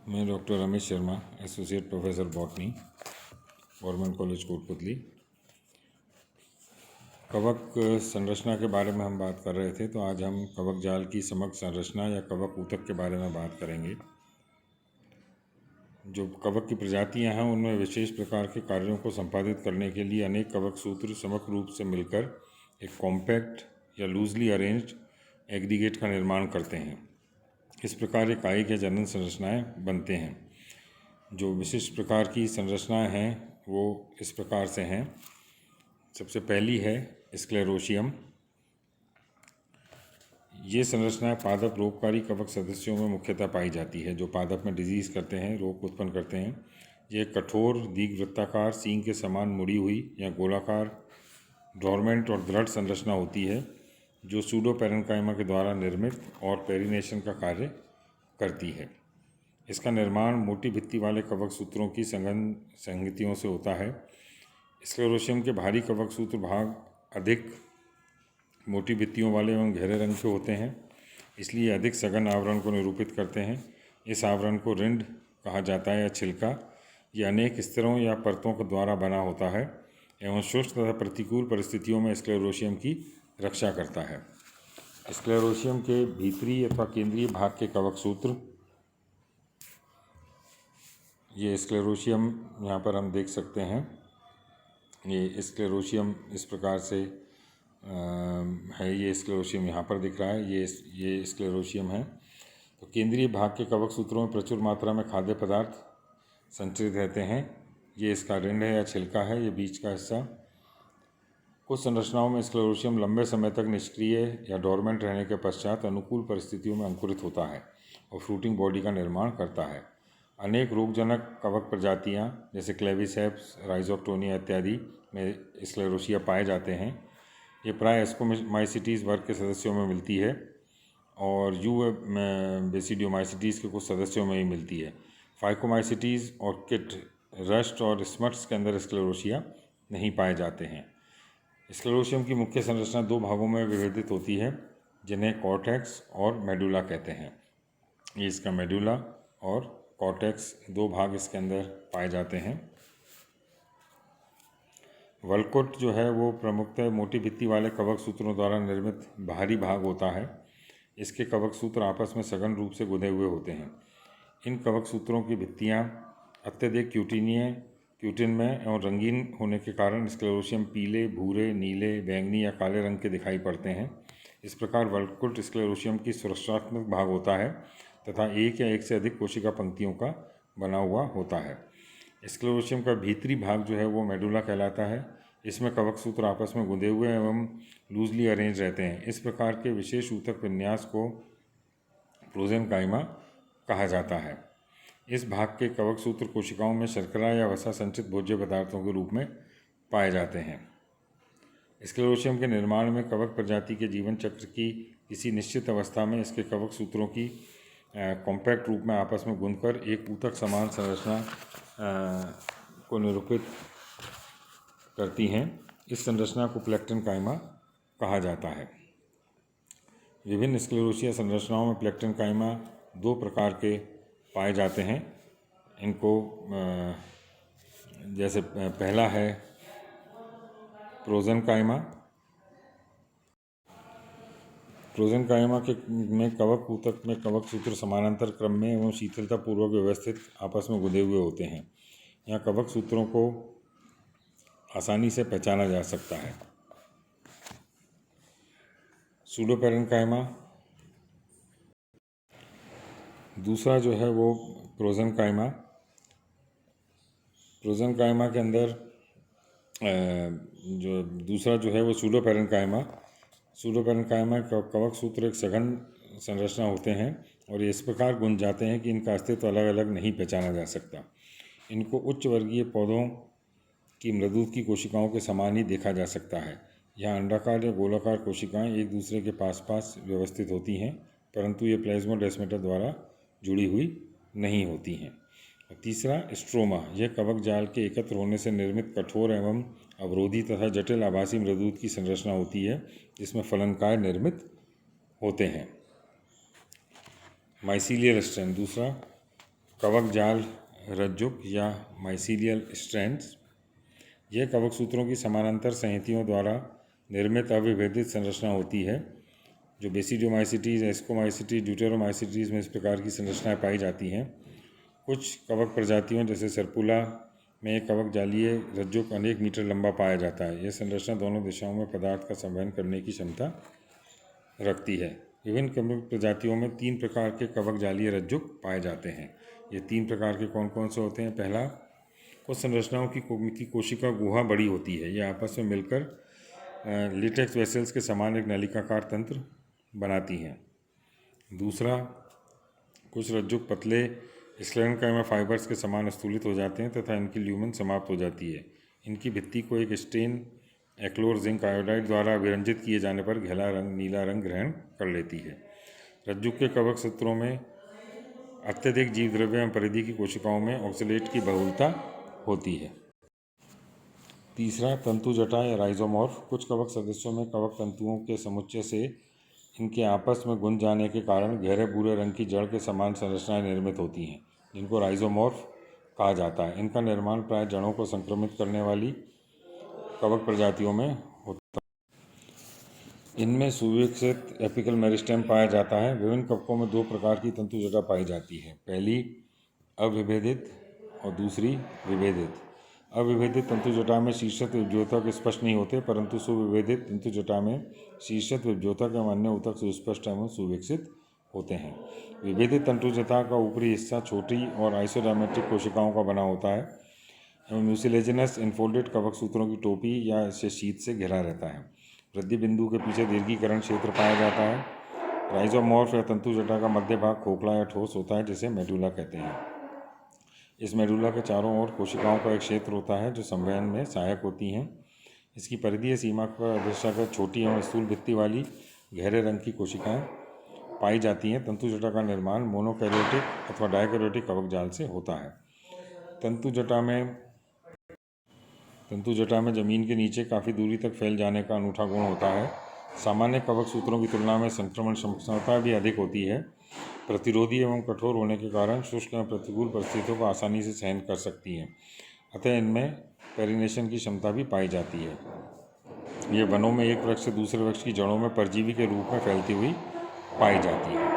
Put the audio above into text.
मैं doctor Ramesh Sharma, associate professor botany, government college Kotputli. कवक संरचना के बारे में हम बात कर रहे थे, तो आज हम कवक जाल की समग्र संरचना या कवक ऊतक के बारे में बात करेंगे। जो कवक की प्रजातियां हैं उनमें विशेष प्रकार के कार्यों को संपादित करने के लिए अनेक कवक सूत्र समग्र रूप से मिलकर एक कॉम्पैक्ट या लूजली अरेंज्ड एग्रीगेट का निर्माण करते हैं। इस प्रकार इकाई या जनन संरचनाएं बनते हैं। जो विशिष्ट प्रकार की संरचनाएं हैं वो इस प्रकार से हैं। सबसे पहली है स्क्लेरोशियम। ये संरचनाएं पादप रोगकारी कवक सदस्यों में मुख्यतः पाई जाती है, जो पादप में डिजीज़ करते हैं, रोग उत्पन्न करते हैं। ये कठोर दीर्घवृत्ताकार सींग के समान मुड़ी हुई या गोलाकार डोरमेंट और दृढ़ संरचना होती है, जो सूडोपेरेन्काइमा के द्वारा निर्मित और पेरिनेशन का कार्य करती है। इसका निर्माण मोटी भित्ति वाले कवक सूत्रों की संगतियों से होता है। स्क्लेरोशियम के भारी कवक सूत्र भाग अधिक मोटी भित्तियों वाले एवं गहरे रंग के होते हैं, इसलिए अधिक सघन आवरण को निरूपित करते हैं। इस आवरण को रिंड कहा जाता है या छिलका। ये अनेक स्तरों या परतों के द्वारा बना होता है एवं शुष्क तथा प्रतिकूल परिस्थितियों में स्क्लेरोशियम की रक्षा करता है। स्क्लेरोशियम के भीतरी अथवा केंद्रीय भाग के कवक सूत्र, ये स्क्लेरोशियम यहाँ पर हम देख सकते हैं। ये स्क्लेरोशियम इस प्रकार से है। ये स्क्लेरोशियम यहाँ पर दिख रहा है, ये स्क्लेरोशियम है। तो केंद्रीय भाग के कवक सूत्रों में प्रचुर मात्रा में खाद्य पदार्थ संचित रहते हैं। ये इसका रिंड है या छिलका है, ये बीच का हिस्सा। कुछ संरचनाओं में स्क्लेरोशियम लंबे समय तक निष्क्रिय या डोरमेंट रहने के पश्चात अनुकूल परिस्थितियों में अंकुरित होता है और फ्रूटिंग बॉडी का निर्माण करता है। अनेक रोगजनक कवक प्रजातियां जैसे क्लेविसेप्स, राइजोक्टोनिया इत्यादि में स्क्लेरोशिया पाए जाते हैं। ये प्राय एस्कोमाइसिटीज़ वर्ग के सदस्यों में मिलती है और बेसिडियोमाइसिटीज़ के कुछ सदस्यों में ही मिलती है। फाइकोमाइसिटीज़, ऑर्किड, रस्ट और स्मट्स के अंदर स्क्लेरोशिया नहीं पाए जाते हैं। स्क्लेरोशियम की मुख्य संरचना दो भागों में विभेदित होती है, जिन्हें कॉर्टेक्स और मेडुला कहते हैं। ये इसका मेडुला और कॉर्टेक्स दो भाग इसके अंदर पाए जाते हैं। वल्कुट जो है वो प्रमुखतः मोटी भित्ति वाले कवक सूत्रों द्वारा निर्मित बाहरी भाग होता है। इसके कवक सूत्र आपस में सघन रूप से गुंथे हुए होते हैं। इन कवक सूत्रों की भित्तियाँ अत्यधिक क्यूटिन में एवं रंगीन होने के कारण स्क्लेरोशियम पीले, भूरे, नीले, बैंगनी या काले रंग के दिखाई पड़ते हैं। इस प्रकार वल्कुट स्क्लेरोशियम की सुरक्षात्मक भाग होता है तथा एक या एक से अधिक कोशिका पंक्तियों का बना हुआ होता है। स्क्लेरोशियम का भीतरी भाग जो है वो मेडुला कहलाता है। इसमें कवक सूत्र आपस में गुंधे हुए एवं लूजली अरेंज रहते हैं। इस प्रकार के विशेष ऊतक विन्यास को प्रोजेनकाइमा कहा जाता है। इस भाग के कवक सूत्र कोशिकाओं में शर्करा या वसा संचित भोज्य पदार्थों के रूप में पाए जाते हैं। स्क्लेरोशियम के निर्माण में कवक प्रजाति के जीवन चक्र की किसी निश्चित अवस्था में इसके कवक सूत्रों की कॉम्पैक्ट रूप में आपस में गुंथकर एक ऊतक समान संरचना को निरूपित करती हैं। इस संरचना को प्लेक्टनकाइमा कहा जाता है। विभिन्न स्क्लेरोशिया संरचनाओं में प्लेक्टनकाइमा दो प्रकार के पाए जाते हैं। इनको जैसे पहला है प्रोजेनकाइमा। प्रोजेनकाइमा में कवक ऊतक में कवक सूत्र समानांतर क्रम में एवं शीतलता पूर्वक व्यवस्थित आपस में गुंधे हुए होते हैं। यहाँ कवक सूत्रों को आसानी से पहचाना जा सकता है। सूडोपेरेन्काइमा दूसरा जो है वो प्रोजेनकाइमा के अंदर जो दूसरा जो है वो सूडोपेरेन्काइमा कवक सूत्र एक सघन संरचना होते हैं और ये इस प्रकार गुंथ जाते हैं कि इनका अस्तित्व अलग अलग नहीं पहचाना जा सकता। इनको उच्च वर्गीय पौधों की मृदूत की कोशिकाओं के समान ही देखा जा सकता है। यहाँ अंडाकार या गोलाकार कोशिकाएं एक दूसरे के पास व्यवस्थित होती हैं, परंतु ये प्लाज्मोडेस्माटा द्वारा जुड़ी हुई नहीं होती हैं। तीसरा स्ट्रोमा, यह कवक जाल के एकत्र होने से निर्मित कठोर एवं अवरोधी तथा जटिल आभासी मृदूत की संरचना होती है, जिसमें फलनकाय निर्मित होते हैं। माइसीलियल स्ट्रैंड दूसरा कवक जाल रज्जुक या माइसीलियल स्ट्रैंड्स। यह कवक सूत्रों की समानांतर संहतियों द्वारा निर्मित अविभेदित संरचना होती है। जो बेसिडियोमाइसिटीज, एस्कोमाइसिटीज, ड्यूटेरोमाइसिटीज में इस प्रकार की संरचनाएं पाई जाती हैं। कुछ कवक प्रजातियों जैसे सर्पुला में एक कवक जालीय रज्जुक अनेक मीटर लंबा पाया जाता है। यह संरचना दोनों दिशाओं में पदार्थ का संवहन करने की क्षमता रखती है। विभिन्न कवक प्रजातियों में 3 प्रकार के कवक जालीय रज्जुक पाए जाते हैं। ये 3 प्रकार के कौन कौन से होते हैं? पहला, कुछ संरचनाओं की कोशिका गुहा बड़ी होती है। ये आपस में मिलकर लिटेक्स वेसल्स के समान एक नलिकाकार तंत्र बनाती हैं। दूसरा, कुछ रज्जुक पतले स्क्लेरेन्काइमा फाइबर्स के समान स्थूलित हो जाते हैं तथा इनकी ल्यूमन समाप्त हो जाती है। इनकी भित्ति को एक स्टेन एक्लोर जिंक आयोडाइड द्वारा विरंजित किए जाने पर गहरा रंग नीला रंग ग्रहण कर लेती है। रज्जुक के कवक सूत्रों में अत्यधिक जीवद्रव्य एवं परिधि की कोशिकाओं में ऑक्सलेट की बहुलता होती है। तीसरा, तंतुजटा या राइजोमॉर्फ। कुछ कवक सदस्यों में कवक तंतुओं के समुच्चय से इनके आपस में गुंज जाने के कारण गहरे भूरे रंग की जड़ के समान संरचनाएं निर्मित होती हैं, जिनको राइजोमॉर्फ कहा जाता है। इनका निर्माण प्राय जड़ों को संक्रमित करने वाली कवक प्रजातियों में होता है। इनमें सुविकसित एपिकल मेरिस्टेम पाया जाता है। विभिन्न कवकों में 2 प्रकार की तंतुजटा पाई जाती है। पहली अविभेदित और दूसरी विभेदित। अविभेदित तंतुजटा में शीर्षस्थ विभज्योतक स्पष्ट नहीं होते, परंतु सुविभेदित तंतुजटा में शीर्षस्थ विभज्योतक एवं अन्य ऊतक सुस्पष्ट एवं सुविकसित होते हैं। विभेदित तंतुजटा का ऊपरी हिस्सा छोटी और आइसोडायमेट्रिक कोशिकाओं का बना होता है एवं म्यूसिलेजिनस इनफोल्डेड कवक सूत्रों की टोपी या इससे शीत से घिरा रहता है। वृद्धि बिंदु के पीछे दीर्घीकरण क्षेत्र पाया जाता है। राइजोमॉर्फ या तंतुजटा का मध्य भाग खोखला या ठोस होता है, जिसे मेडुला कहते हैं। इस मेडुला के चारों ओर कोशिकाओं का एक क्षेत्र होता है जो संवहन में सहायक होती हैं। इसकी परिधीय सीमा पर अपेक्षाकृत छोटी एवं स्थूल भित्ति वाली गहरे रंग की कोशिकाएं पाई जाती हैं। तंतुजटा का निर्माण मोनोकैरियोटिक अथवा डायकैरियोटिक कवक जाल से होता है। तंतुजटा में जमीन के नीचे काफ़ी दूरी तक फैल जाने का अनूठा गुण होता है। सामान्य कवक सूत्रों की तुलना में संक्रमण क्षमता भी अधिक होती है। प्रतिरोधी एवं कठोर होने के कारण शुष्क एवं प्रतिकूल परिस्थितियों को आसानी से सहन कर सकती हैं। अतः इनमें पेरिनेशन की क्षमता भी पाई जाती है। ये वनों में एक वृक्ष से दूसरे वृक्ष की जड़ों में परजीवी के रूप में फैलती हुई पाई जाती है।